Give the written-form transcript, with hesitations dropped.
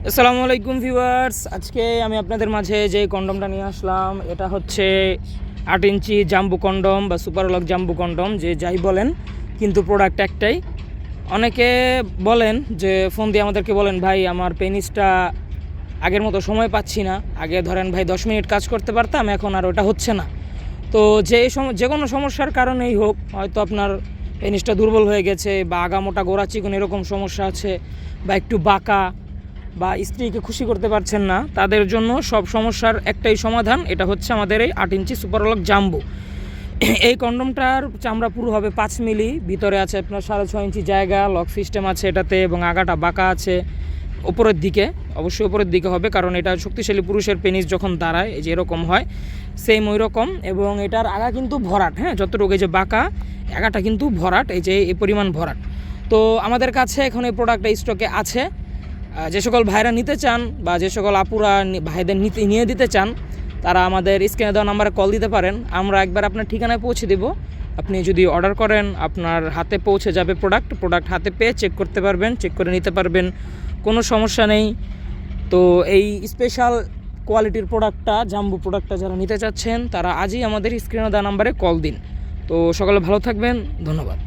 আসসালামু আলাইকুম ভিউয়ার্স, আজকে আমি আপনাদের মাঝে যে কন্ডমটা নিয়ে আসলাম এটা হচ্ছে 8 ইঞ্চি জাম্বু কন্ডম বা সুপারলক জাম্বু কন্ডম, যে যাই বলেন কিন্তু প্রোডাক্ট একটাই। অনেকে বলেন যে ফোন দিয়ে আমাদেরকে বলেন, ভাই আমার পেনিসটা আগের মতো সময় পাচ্ছি না, আগে ধরেন ভাই 10 মিনিট কাজ করতে পারতাম, এখন আর ওটা হচ্ছে না। তো যে কোনো সমস্যার কারণেই হোক, হয়তো আপনার পেনিসটা দুর্বল হয়ে গেছে বা আগামোটা গোড়া চিকন এরকম সমস্যা আছে, বা একটু বাঁকা, বা স্ত্রীকে খুশি করতে পারছেন না, তাদের জন্য সব সমস্যার একটাই সমাধান, এটা হচ্ছে আমাদের এই 8 ইঞ্চি সুপারলক জাম্বু। এই কন্ডমটার চামড়া পুরো হবে 5 মিলি, ভিতরে আছে আপনার 6.5 ইঞ্চি জায়গা, লক সিস্টেম আছে এটাতে, এবং আগাটা বাঁকা আছে উপরের দিকে, অবশ্যই উপরের দিকে হবে, কারণ এটা শক্তিশালী পুরুষের পেনিস যখন দাঁড়ায় এই যে এরকম হয়, সেম ওই রকম। এবং এটার আগা কিন্তু ভরাট, হ্যাঁ, যতটুকু এই যে বাঁকা আগাটা কিন্তু ভরাট, এই যে এই পরিমাণ ভরাট। তো আমাদের কাছে এখন এই প্রোডাক্টটা স্টকে আছে। যে সকল ভাইরা নিতে চান বা যে সকল আপুরা ভাইদের নিয়ে দিতে চান, তারা আমাদের স্ক্রিনে দেওয়া নাম্বারে কল দিতে পারেন। আমরা একবার আপনার ঠিকানায় পৌঁছে দেব। আপনি যদি অর্ডার করেন, আপনার হাতে পৌঁছে যাবে প্রোডাক্ট হাতে পেয়ে চেক করতে পারবেন, চেক করে নিতে পারবেন, কোনো সমস্যা নেই। তো এই স্পেশাল কোয়ালিটির প্রোডাক্টটা, জাম্বু প্রোডাক্টটা যারা নিতে চাচ্ছেন, তারা আজই আমাদের স্ক্রিনে দেওয়া নাম্বারে কল দিন। তো সকলে ভালো থাকবেন, ধন্যবাদ।